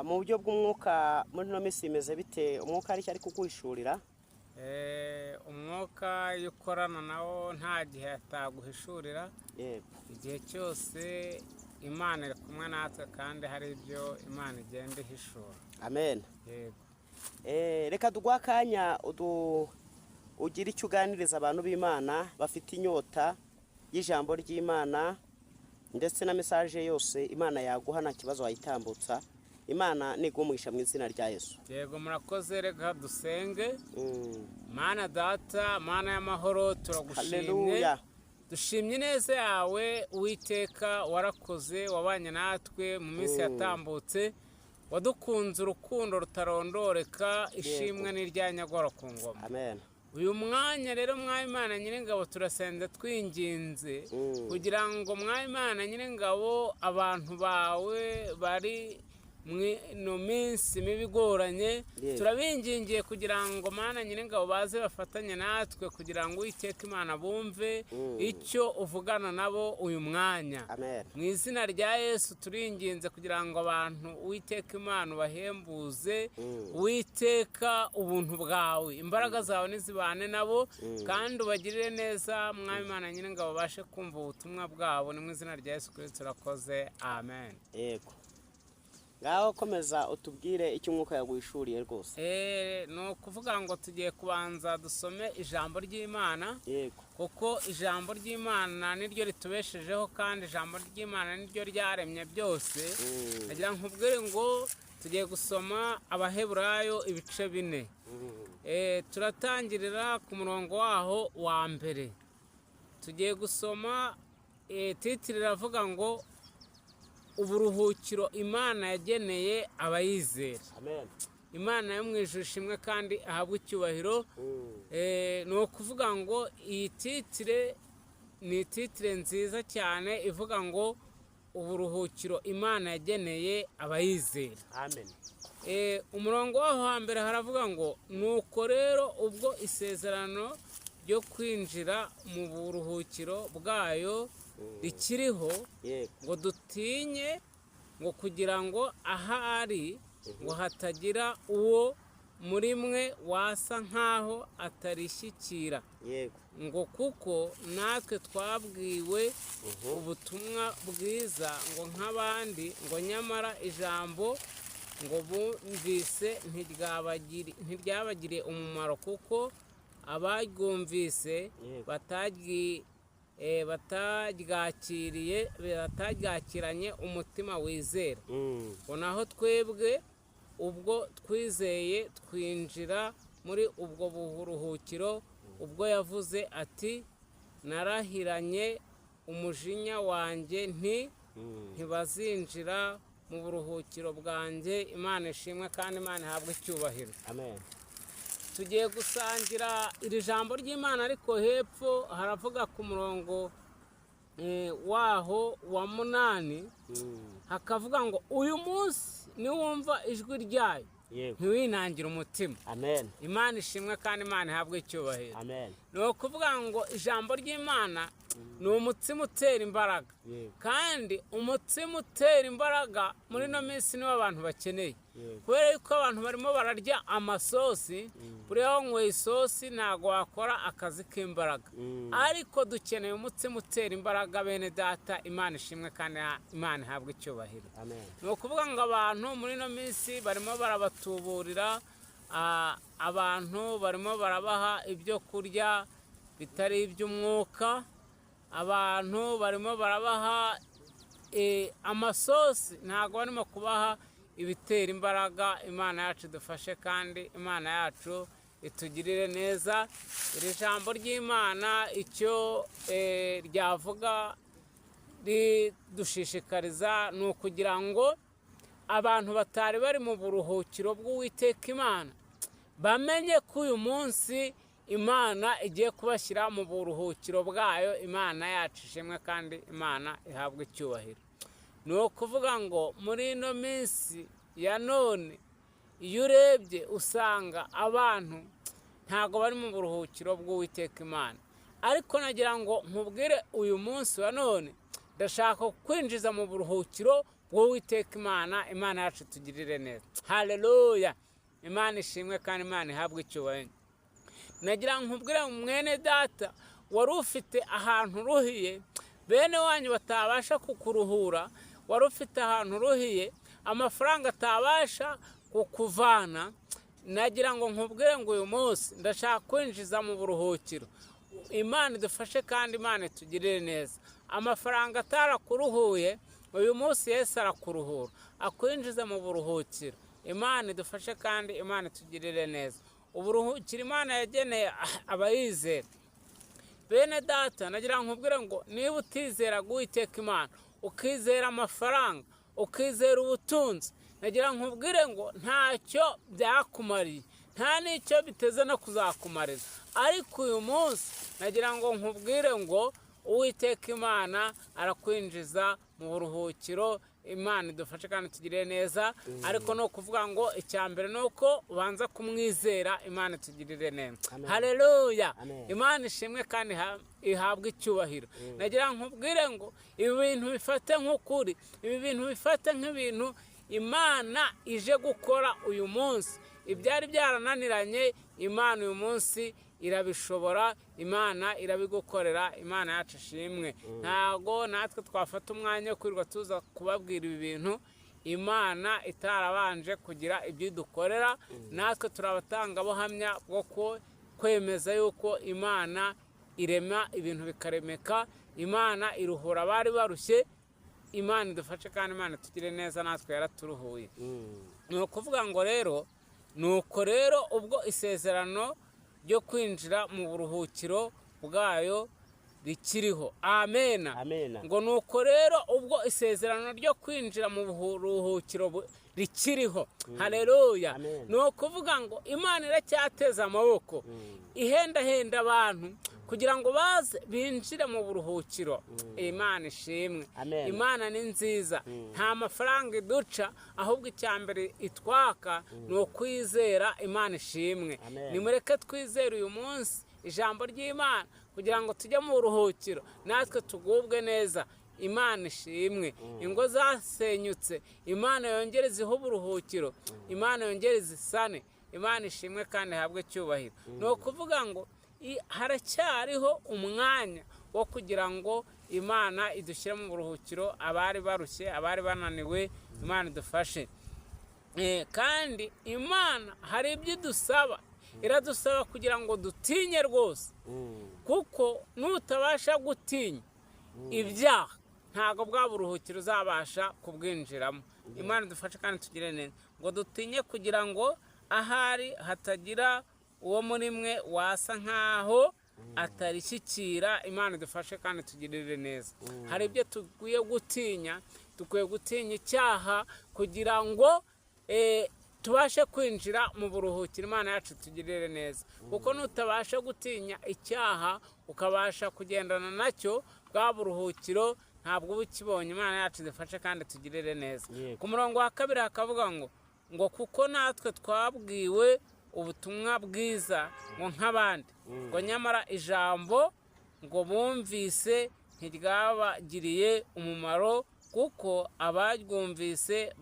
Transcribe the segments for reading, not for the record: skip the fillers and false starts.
mu buryo bw'umwuka muri no minsi bimeze bite? Umwuka ari kuguhishurira? Umwuka iyo ukorana nawo nta gihe ataguhishurira. Yego. Igihe cyose Imana iri kumwe natwe kandi hari ibyo Imana igenda ihishura. Amen. Yego. Reka duguha akanya ugira icyo uganiriza abantu b'Imana bafite inyota y'ijambo ry'Imana ndetse na message yose Imana yaguha nta kibazo wayitambutsa. Imana nigumuhisha mu izina rya Yesu. Yego, murakoze. Reka dusenge. Mana data, Mana y'amahoro, turagushimye. Haleluya. Dushimye neza yawe Uwiteka, warakoze, wabanye natwe mu minsi yatambutse, wadukunze urukundo rutarondoreka, ishimwe n'iryanyagora ku ngoma. Amen. Uyu mwanya rero Mwayimana Nyiringabo turasenze twinginze kugira ngo Mwayimana Nyiringabo abantu bawe bari no minsi mibigoranye, turabingingiye kugira ngo Mana Nyiringabo baze bafatanye natwe kugira ngo Uwiteka Imana bumve icyo uvugana nabo uyu mwanya. Amen. Mu izina rya Yesu turinginze kugira ngo abantu Uwiteka Imana bahembuze, Uwiteka ubuntu bwawe, imbaraga zawe nizibane nabo kandi ubagirire neza. Mwayimana Nyiringabo bashe kumva ubutumwa bwabo, ni mu izina rya Yesu Kristo turakoze. Amen. Yego. Ngaho komeza utubwire icyo umwuka yaguhishuriye rwose. Ni ukuvuga ngo tugiye kubanza dusome ijambo ry'Imana. Yego. Kuko ijambo ry'Imana niryo ritubeshejeho kandi ijambo ry'Imana niryo ryaremye byose. Nagira nkubwire ngo tugiye gusoma Abaheburayo ibice 4. Turatangirira ku murongo waho wa mbere. Tugiye gusoma titire iravuga ngo uburuhukiro Imana yageneye abayizera. Amen. Imana yo mu ijuru ishimwe kandi ahabwe icyubahiro. Ni ukuvuga ngo iyi titire ni titire nziza cyane ivuga ngo uburuhukiro Imana yageneye abayizera. Amen. Umurongo waho hambere haravuga ngo nuko rero ubwo isezerano ryo kwinjira mu buruhukiro bwayo rikiriho, ngo dutinye ngo kugira ngo ahari ngo hatagira uwo muri mwe wasa nkaho atarishyikira. Ngo kuko natwe twabwiwe ubutumwa bwiza ngo nk'abandi, ngo nyamara ijambo ngo bumvise ntiryabagiriye umumaro kuko abaryumvise bataryakiranye umutima wizera. ngo naho twebwe ubwo twizeye twinjira muri ubwo buruhukiro, ubwo yavuze ati narahiranye umujinya wanjye ntibazinjira mu buruhukiro bwanjye. Imana ishimwe kandi Imana ihabwe icyubahiro. Amen. Tugiye gusangira iri jambo ry'Imana, ariko hepfo haravuga ku murongo waho wa 8 hakavuga ngo uyu munsi niwumva ijwi ryayo ntiwinangire umutima. Amen. Imana ishimwe kandi Imana ihabwe icyubahiro. Amen. Ni ukuvuga ngo ijambo ry'Imana ni umutsima utera imbaraga, kandi umutsima utera imbaraga muri no minsi niwo abantu bakeneye. Kubera yuko abantu barimo bararya amasosi, buri aho nyweye isosi ntago wakora akazi k'imbaraga, ariko dukeneye umutsima utera imbaraga. Bene data, Imana ishimwe kandi Imana ihabwe icyubahiro. Amen. Ni ukuvuga ngo abantu muri no minsi barimo barabatuburira, abantu barimo barabaha ibyo kurya bitari iby'umwuka, abantu barimo barabaha amasosi, ntago barimo kubaha ibitera imbaraga. Imana yacu dufashe kandi Imana yacu itugirire neza. Iri jambo ry'Imana icyo ryavuga ridushishikariza ni ukugira ngo abantu batari bari mu buruhukiro bw'Uwiteka Imana bamenye ko uyu munsi Imana igiye kubashyira mu buruhukiro bwayo. Imana yacu ishimwe kandi Imana ihabwe icyubahiro. Ni ukuvuga ngo muri ino minsi ya none iyo urebye usanga abantu ntago bari mu buruhukiro bw'Uwiteka Imana, ariko nagira ngo nkubwire uyu munsi wa none ndashaka kwinjiza mu buruhukiro bw'uwiteka imana yacu tugirire neza. Haleluya! Imana ishimwe kandi Imana ihabwe icyubahiro. Nagira nkubwire mwene data wari ufite ahantu uruhiye, bene wanyu batabasha kukuruhura, wari ufite ahantu uruhiye, amafaranga atabasha kukuvana, nagira ngo nkubwire ngo uyu munsi ndashaka kwinjiza mu buruhukiro. Imana idufashe kandi Imana itugirire neza. Amafaranga atarakuruhuye, uyu munsi Yesu arakuruhura, akwinjiza mu buruhukiro. Imana idufashe kandi Imana itugirire neza. Uburuhukiro Imana yageneye abayizera. Bene data, nagira nkubwire ngo niba utizera Uwiteka Imana, ukizera amafaranga, ukizera ubutunzi, nagira nkubwire ngo ntacyo byakumariye, nta n'icyo biteze no kuzakumarira. Ariko uyu munsi nagira ngo nkubwire ngo Uwiteka Imana arakwinjiza mu buruhukiro. Imana idufashe kandi tugirire neza. Ariko no kuvuga ngo icya mbere ni uko ubanza kumwizera, Imana itugirire neza. Haleluya! Imana ishimwe kandi ihabwe icyubahiro. Nagira nkubwire ngo ibi bintu bifate nk'ukuri, ibi bintu bifate nk'ibintu Imana ije gukora uyu munsi. Ibyari byarananiranye, Imana uyu munsi irabishobora, Imana irabigukorera. Imana yacu ishimwe. Ntago natwe twafata umwanya wo kwirirwa tuza kubabwira ibi bintu Imana itarabanje kugira ibyo idukorera. Natwe turabatangabuhamya bwo kwemeza yuko Imana irema ibintu bikaremeka, Imana iruhura abari barushye. Imana idufashe kandi Imana tugire neza, natwe yaraturuhuye. Ni ukuvuga ngo rero, nuko rero ubwo isezerano ryo kwinjira mu buruhukiro bwayo rikiriho. Amena. Ngo nuko rero ubwo isezerano ryo kwinjira mu buruhukiro rikiriho. Haleluya! Ni ukuvuga ngo Imana iracyateza amaboko, ihendahenda abantu kugira ngo baze binjire mu buruhukiro. Imana ishimwe. Imana ni nziza. Nta mafaranga iduca, ahubwo icya mbere itwaka ni ukwizera. Imana ishimwe. Nimureke twizere uyu munsi ijambo ry'Imana kugira ngo tujye mu buruhukiro, natwe tugubwe neza. Imana ishimwe. Ingo zasenyutse, Imana yongere zihe uburuhukiro, Imana yongere zisane. Imana ishimwe kandi ihabwe icyubahiro. Ni ukuvuga ngo haracyariho umwanya wo kugira ngo Imana idushyire mu buruhukiro, abari barushye, abari bananiwe. Imana idufashe. Kandi Imana hari ibyo idusaba, iradusaba kugira ngo dutinye rwose, kuko nutabasha gutinya ibyaha ntago bwa buruhukiro uzabasha kubwinjiramo. Imana idufashe kandi tugire neza, ngo dutinye kugira ngo ahari hatagira uwo muri mwe wasa nkaho atarishyikira. Imana idufashe kandi tugirire neza. Hari ibyo tukwiye gutinya, dukwiye gutinya icyaha kugira ngo tubashe kwinjira mu buruhukiro. Imana yacu tugirire neza, kuko nutabasha gutinya icyaha ukabasha kugendana nacyo, bwa buruhukiro ntabwo uba ukibonye. Imana yacu idufashe kandi tugirire neza. Ku murongo wa 2 hakavuga ngo kuko natwe twabwiwe ubutumwa bwiza ngo nk'abandi, ngo nyamara ijambo ngo bumvise ntiryabagiriye umumaro, kuko abaryumvise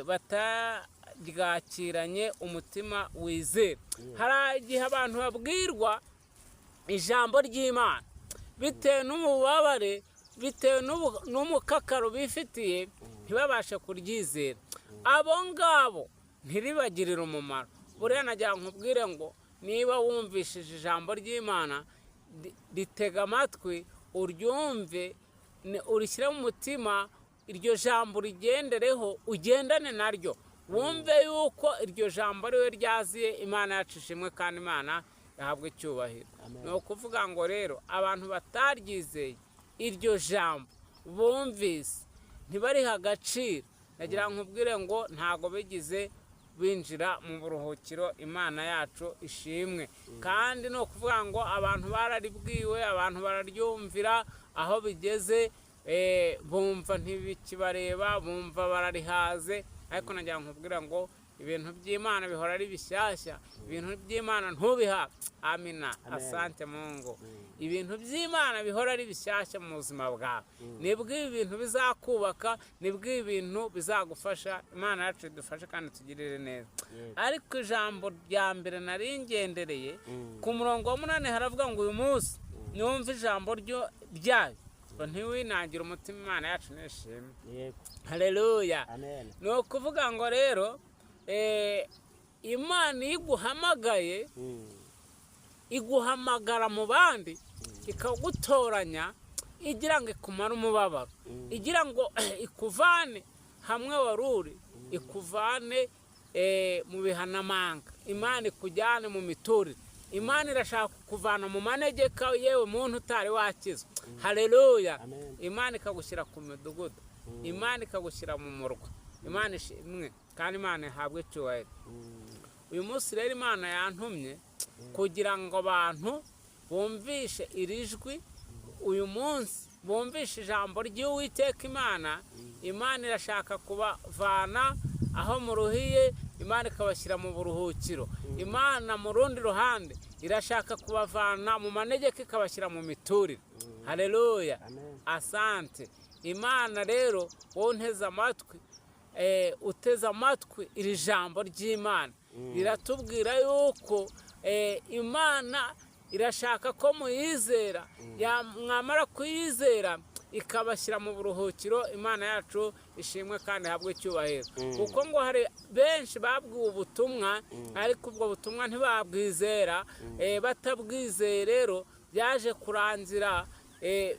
bataryakiranye umutima wizera. Hari igihe abantu babwirwa ijambo ry'Imana bitewe n'umubabare, bitewe n'umukakaro bifitiye, ntibabashe kuryizera. Abo ngabo ntiribagirire umumaro. Buriya nagira nkubwire ngo niba wumvishije ijambo ry'Imana, ritega amatwi, uryumve, urishyire mu mutima, iryo jambo rigendereho, ugendane naryo, wumve yuko iryo jambo ari we ryaziye. Imana yacu ishimwe kandi Imana yahabwe icyubahiro. Ni ukuvuga ngo rero abantu bataryizeye iryo jambo bumvise, ntibariha agaciro, nagira nkubwire ngo ntago bigize binjira mu buruhukiro. Imana yacu ishimwe. Kandi no kuvuga ngo abantu bararibwiwe, abantu bararyumvira, aho bigeze bumva ntibikibareba, bumva bararihaze. Ariko nagira nkubwira ngo ibintu by'Imana bihora ari bishyashya, ibintu by'Imana ntubiha. Amina. Asante Mungu. ibintu by'Imana bihora ari bishyashya mu buzima bwawe. Nibwo ibi bintu bizakubaka, nibwo ibi bintu bizagufasha. Imana yacu idufashe kandi tugirire neza. Ariko ijambo rya mbere nari ngendereye ku murongo wa 8 haravuga ngo uyu munsi numva ijambo ryayo ngo ntiwinangire umutima, Imana yacu nishimwe. Haleluya. Ni ukuvuga ngo rero Imana iguhamagaye iguhamagara mu bandi, ikagutoranya igira ngo ikumare umubabaro, igira ngo ikuvane hamwe waruri, ikuvane mu bihanamanga. Imana ikujyane mu miturire. Imana irashaka kuvana mu manegeka yewe muntu utari wakizwa. Haleluya. Imana ikagushyira ku midugudu, Imana ikagushyira mu murwa. Imana ishimwe kandi Imana ihabwe icyubahiro. Uyu munsi rero Imana yantumye kugira ngo abantu bumvishe iri jwi. Uyu munsi bumvishe ijambo ry'Uwiteka Imana. Imana irashaka kubavana aho muruhiye, Imana ikabashyira mu buruhukiro. Imana mu rundi ruhande irashaka kubavana mu manegeka ikabashyira mu miturire. Haleluya. Asante. Imana rero wonteze amatwi, uteze amatwi iri jambo ry'Imana riratubwira yuko Imana irashaka ko muyizera, mwamara kuyizera ikabashyira mu buruhukiro. Imana yacu ishimwe kandi habwe icyubahiro. Kuko ngo hari benshi babwiwe ubutumwa ariko ubwo butumwa ntibabwizera. Batabwizeye rero byaje kurangira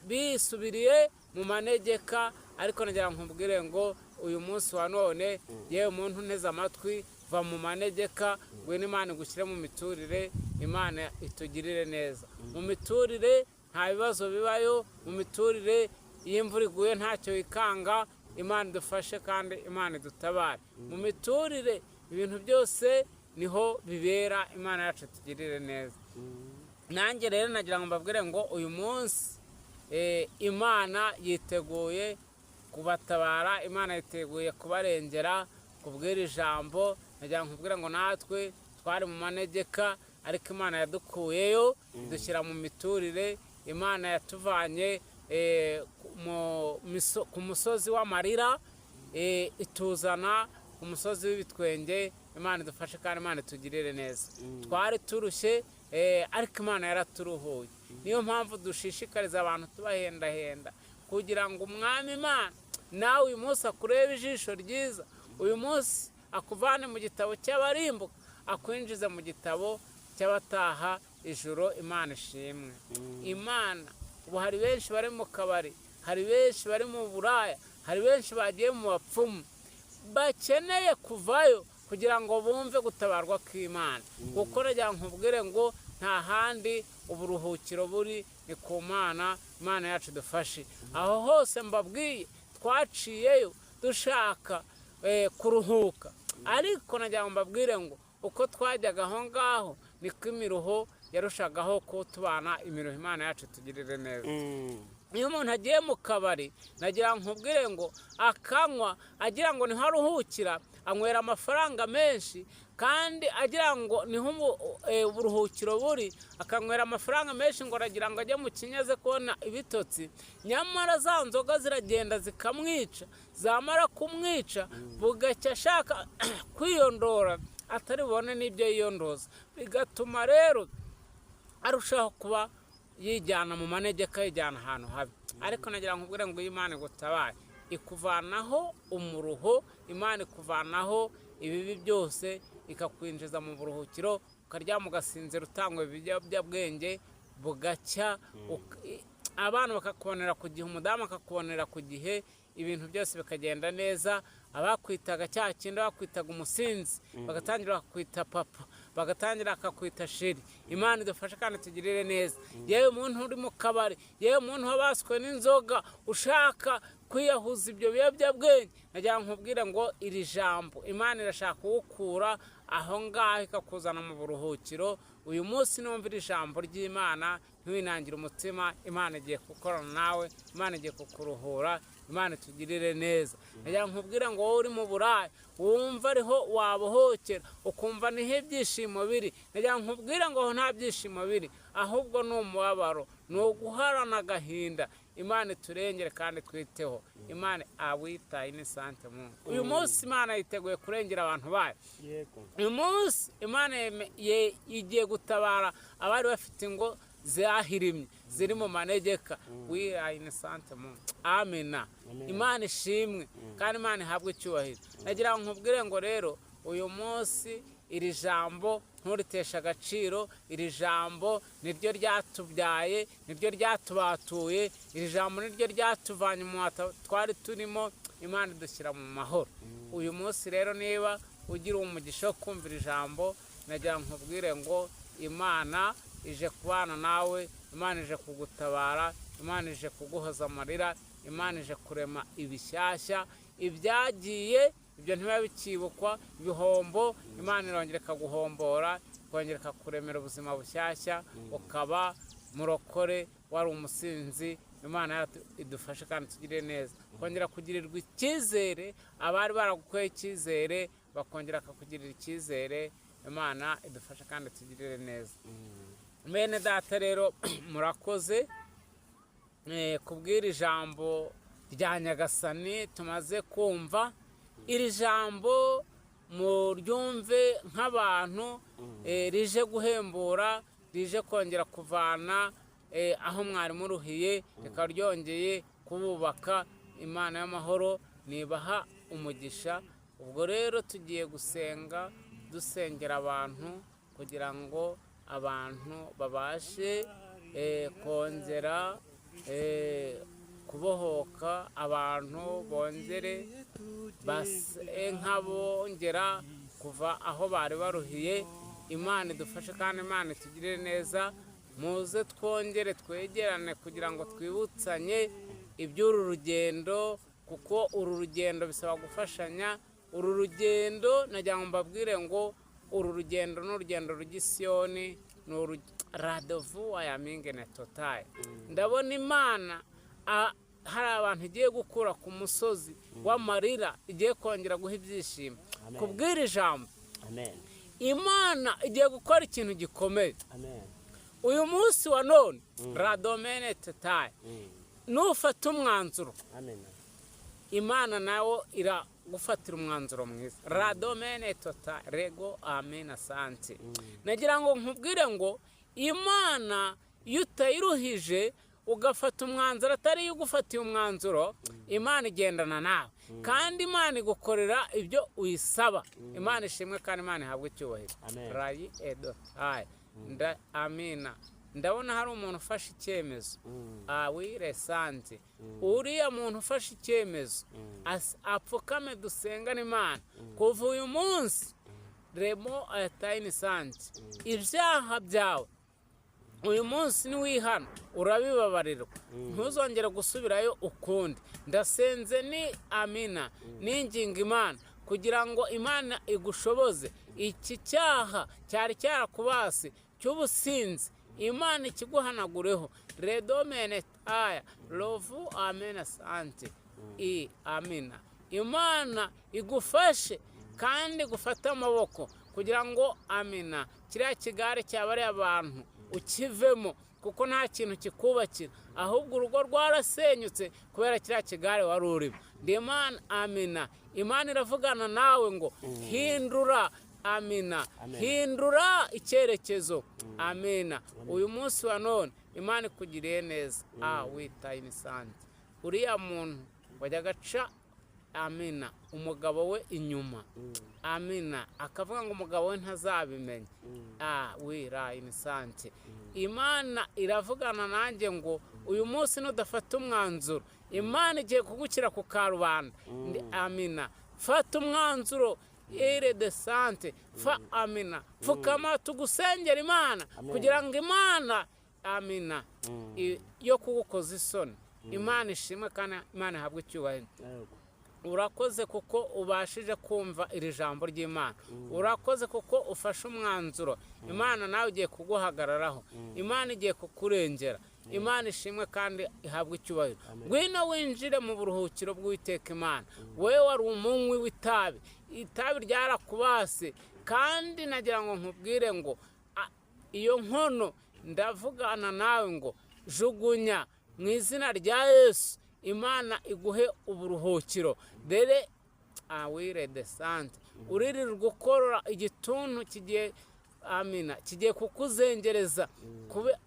bisubiriye mu manegeka. Ariko nagira nkubwire ngo uyu munsi wa none yewe muntu nteze amatwi, va mu manegeka, ngwino Imana igushyire mu miturire. Imana itugirire neza. Mu miturire nta bibazo bibayo. Mu miturire iyo imvura iguye ntacyo ikanga. Imana idufashe kandi Imana idutabare. Mu miturire ibintu byose niho bibera. Imana yacu tugirire neza. Nanjye rero nagira ngo mbabwire ngo uyu munsi Imana yiteguye kubatabara. Imana yiteguye kubarengera kubwira ijambo. Nagira ngo nkubwire ngo natwe twari mu manegeka ariko Imana yadukuyeyo idushyira mu miturire. Imana yatuvanye ku musozi w'amarira ituzana ku musozi w'ibitwenge. Imana idufashe kandi Imana itugirire neza. Twari turushye ariko Imana yaraturuhuye. Niyo mpamvu dushishikariza abantu tubahendahenda kugira ngo Umwami Imana nawe uyu munsi akurebe ijisho ryiza. Uyu munsi akuvane mu gitabo cy'abarimbuka akwinjiza mu gitabo cy'abataha ijuru. Imana ishimwe. Imana ubu hari benshi bari mu kabari, hari benshi bari mu buraya, hari benshi bagiye mu bapfumu bakeneye kuvayo kugira ngo bumve gutabarwa kw'Imana. Kuko nagira nkubwire ngo nta handi uburuhukiro buri, ni ku Mana. Imana yacu dufashe. Aho hose mbabwiye twaciyeyo dushaka kuruhuka, ariko nagira ngo mbabwire ngo uko twajyaga aho ngaho niko imiruho yarushagaho kutubana imiruho. Imana yacu tugirire neza. Iyo umuntu agiye mu kabari nagira nkubwire ngo akanywa agira ngo niho aruhukira, anywera amafaranga menshi, kandi agira ngo niho uburuhukiro buri, akanywera amafaranga menshi ngo aragira ngo ajye mu kinyaze kubona ibitotsi. Nyamara za nzoga ziragenda zikamwica, zamara kumwica bugacya ashaka kwiyondora atari bubone n'ibyo yiyondoza, bigatuma rero arushaho kuba yijyana mu manegeka, yijyana ahantu habi. Ariko nagira nkubwire ngo Imana igutabare, ikuvanaho umuruho. Imana ikuvanaho ibibi byose, ikakwinjiza mu buruhukiro, ukaryama ugasinzira utangwa ibiyobyabwenge, bugacya abana bakakubonera ku gihe, umudamu akakubonera ku gihe, ibintu byose bikagenda neza. Abakwitaga cya kindi bakwitaga umusinzi bagatangira bakakwita papa, bagatangira akakwita sheri. Imana idufashe kandi tugirire neza. Yewe muntu uri mu kabari, yewe muntu wabaswe n'inzoga ushaka kwiyahuza ibyo biyobyabwenge. nagira nkubwire ngo iri jambo Imana irashaka kuwukura aho ngaho ikakuzana mu buruhukiro. uyu munsi numva iri jambo ry'Imana ntiwinangire umutima. Imana igiye gukorana nawe, Imana igiye kukuruhura, Imana itugirire neza. nagira nkubwire ngo wowe uri mu burayi wumva ariho wabohokera ukumva niho ibyishimo biri, nagira nkubwire ngo nta byishimo biri, ahubwo ni umubabaro, ni uguharana agahinda. Imana iturengere kandi twiteho. Imana awitaye ni sante mu uyu munsi Imana yiteguye kurengera abantu bayo. uyu munsi Imana igiye gutabara abari bafite ingo zahirimye ziri mu manegeka. wihaye ni sante mu amina. Imana ishimwe kandi Imana ihabwe icyubahiro. nagira nkubwire ngo rero uyu munsi iri jambo nturitesha agaciro. iri jambo niryo ryatubyaye, niryo ryatubatuye, iri jambo niryo ryatuvanye mu mwata twari turimo. Imana idushyira mu mahoro. uyu munsi rero niba ugira umugisha wo kumvira ijambo, nagira nkubwire ngo Imana ije kubana nawe, Imana ije kugutabara, Imana ije kuguhoza amarira, Imana ije kurema ibishyashya. ibyagiye ibyo ntibiba bikibukwa, ibihombo Imana irongera ikaguhombora, ikongera ikakuremera ubuzima bushyashya, ukaba murokore wari umusinzi. Imana idufashe kandi tugire neza, kongera kugirirwa icyizere. abari baragukoye icyizere bakongera bakakugirira icyizere. Imana idufashe kandi tugirire neza. Bene data rero murakoze kubwira ijambo rya Nyagasani tumaze kumva. iri jambo muryumve nk'abantu rije guhembura, rije kongera kuvana aho mwari muruhiye, rikaba ryongeye kububaka. Imana y'amahoro nibaha umugisha. ubwo rero tugiye gusenga, dusengera abantu kugira ngo abantu babashe kongera kubohoka, abantu bongere base nk'abongera kuva aho bari baruhiye. Imana idufashe kandi Imana itugirire neza. muze twongere twegerane kugira ngo twibutsanye iby'uru rugendo, kuko uru rugendo bisaba gufashanya. uru rugendo nagira ngo mbabwire ngo uru rugendo ni urugendo rw'Isiyoni, ni radovu ayamingene totaye. ndabona Imana hari abantu igiye gukura ku musozi w'amarira, igiye kongera guha ibyishimo. kubwira ijambo Imana igiye gukora ikintu gikomeye. uyu munsi wa none radomene totaye nufata umwanzuro, Imana nawo iragufatira umwanzuro mwiza. radomene totaye rego amena sante. nagira ngo nkubwire ngo Imana iyo utayiruhije ugafata umwanzuro atari iyo ugufatiye umwanzuro, Imana igendana nawe kandi Imana igukorera ibyo uyisaba. Imana ishimwe kandi Imana ihabwe icyubahiro. rayi edotaye amina. ndabona hari umuntu ufashe icyemezo. awire sante. uriya muntu ufashe icyemezo apfukame dusengane Imana kuva uyu munsi. remo ayatayini sante. ibyaha byawe uyu munsi niwihana urabibabarirwa, ntuzongere gusubirayo ukundi. ndasenze ni amina ninginga Imana kugira ngo Imana igushoboze iki cyaha cyari cyarakubase cy'ubusinzi, Imana ikiguhanagureho. redomene aya lovu amena sante amina. Imana igufashe kandi gufata amaboko kugira ngo amina kiriya kigare cyabariye abantu ukivemo, kuko nta kintu kikubakira, ahubwo urugo rwarasenyutse kubera kiriya kigare wari urimo. Imana amina. Imana iravugana nawe ngo hindura amina, hindura icyerekezo amina. uyu munsi wa none Imana ikugiriye neza. witaye inisante. uriya muntu wajya agaca amina umugabo we inyuma, amina akavuga ngo umugabo we ntazabimenya. wiraye inisante. Imana iravugana nanjye ngo uyu munsi nudafata umwanzuro, Imana igiye kugukira ku karubanda. amina. fata umwanzuro ere de sante fa amina. pfukama tugusengera Imana kugira ngo Imana amina yo kugukoza isoni imana ishimwe kandi imana ihabwe icyubahiro. Yego. Urakoze kuko ubashije kumva iri jambo ry'Imana. Urakoze kuko ufashe umwanzuro. Imana nawe igiye kuguhagararaho. Imana igiye kukurengera. Imana ishimwe kandi ihabwe icyubahiro. Ngwino winjire mu buruhukiro bw'Uwiteka Imana. Wowe wari umunywi w'itabi, itabi ryarakubase, kandi nagira ngo nkubwire ngo iyo nkono ndavugana nawe ngo jugunya mu izina rya Yesu. Imana iguhe uburuhukiro. Dere awire de sante uririrwa gukorora igituntu kigiye amina kigiye kukuzengereza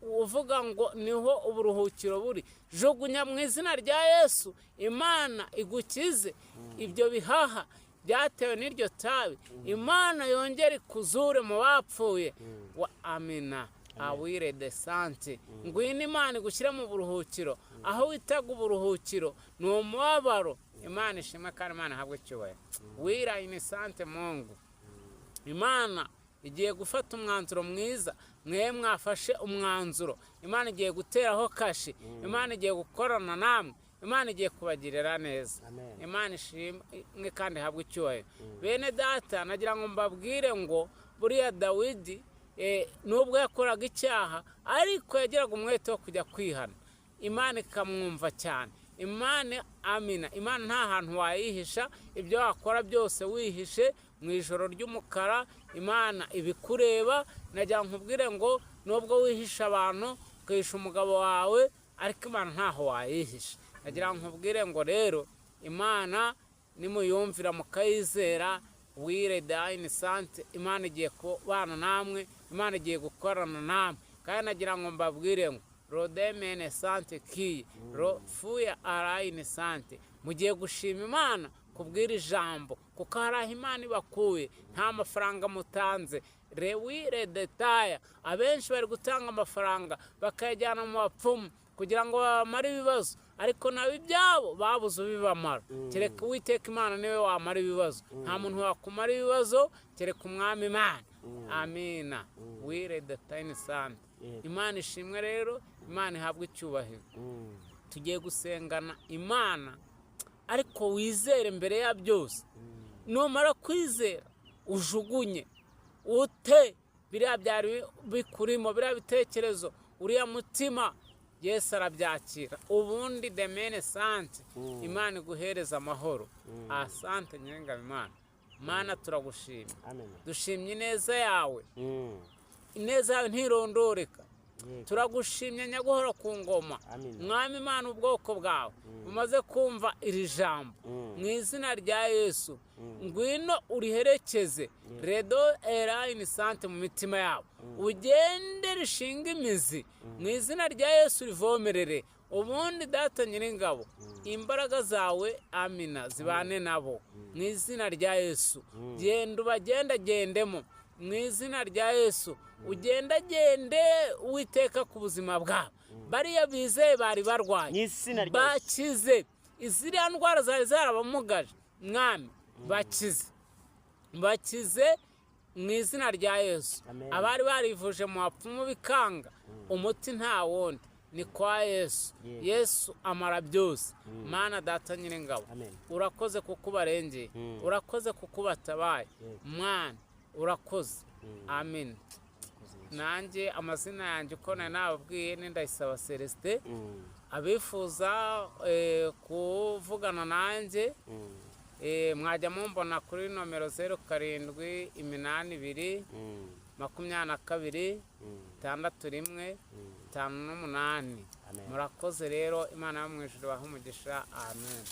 uvuga ngo niho uburuhukiro buri. Jugunya mu izina rya Yesu. Imana igukize ibyo bihaha byatewe n'iryo tabi. Imana yongere ikuzure mu bapfuye. Amina awire de sante. Ngwino Imana igushyire mu buruhukiro. Aho witaga uburuhukiro ni umubabaro. Imana ishimwe kandi Imana ihabwe icyubahiro. Wira inisante Mungu. Imana igiye gufata umwanzuro mwiza. Mwe mwafashe umwanzuro. Imana igiye guteraho kashi. Imana igiye gukorana namwe. Imana igiye kubagirira neza. Imana ishimwe kandi ihabwe icyubahiro. Bene data nagira ngo mbabwire ngo buriya Dawidi nubwo yakoraga icyaha ariko yagiraga umwete wo kujya kwihana. Imana ikamwumva cyane. Imana amina. Imana nta hantu wayihisha. Ibyo wakora byose wihishe mu ijoro ry'umukara Imana ibikureba. Nagira nkubwire ngo nubwo wihisha abantu ukihisha umugabo wawe ariko Imana ntaho wayihisha. Nagira nkubwire ngo rero Imana nimuyumvira mukayizera wire dayini sante. Imana igiye kubana namwe. Imana igiye gukorana namwe. Kandi nagira ngo mbabwire ngo rodemene sante ki rofuya arayini sante. Mugiye gushima Imana kubwira ijambo kuko hari aho Imana ibakuye nta mafaranga mutanze. Rewire detaya abenshi bari gutanga amafaranga bakayajyana mu bapfumu kugira ngo bamare ibibazo ariko nabi ibyabo babuze ubibamara. Kereka Uwiteka Imana niwe wamara ibibazo. Nta muntu wakumara ibibazo kereka Umwami Imana. Amina. Wire detayini sante. Imana ishimwe rero. Imana ihabwe icyubahiro. Tugiye gusengana Imana ariko wizere mbere ya byose. Numara kwizera ujugunye ute biriya byari bikurimo biriya bitekerezo uriya mutima Yesu arabyakira. Ubundi demene sante Imana iguhereza amahoro. Asante nyiringabo Imana. Mana turagushimye. Dushimye ineza yawe. Ineza yawe ntirondoreka. Turagushimye nyaguhora ku ngoma. Mwami Imana ubwoko bwawe umaze kumva iri jambo mu izina rya Yesu. Ngwino uriherekeze redo erayini sante mu mitima yabo. Ugende rishinga imizi mu izina rya Yesu rivomerere. Ubundi data nyiringabo imbaraga zawe amina zibane nabo mu izina rya Yesu. Genda ubagendagendemo mu izina rya Yesu. Ugendagende Uwiteka ku buzima bwabo. Bariya bizeye bari barwaye bakize. Iziriya ndwara zari zarabamugaje Mwami bakize mu izina rya Yesu. Abari barivuje mu bapfumu bikanga umuti nta wundi ni kwa Yesu. Yesu amara byose. Mana data nyiringabo urakoze kuko ubarengeye. Urakoze kuko ubatabaye. Mwana urakoze. Amen. Nanjye amazina yanjye uko nari nababwiye ni Ndayisaba Celestin. Abifuza kuvugana nanjye mwajya mumbona kuri nomero 07 82 22 61 58. Murakoze rero Imana yo mu ijuru ibahe umugisha. Amen.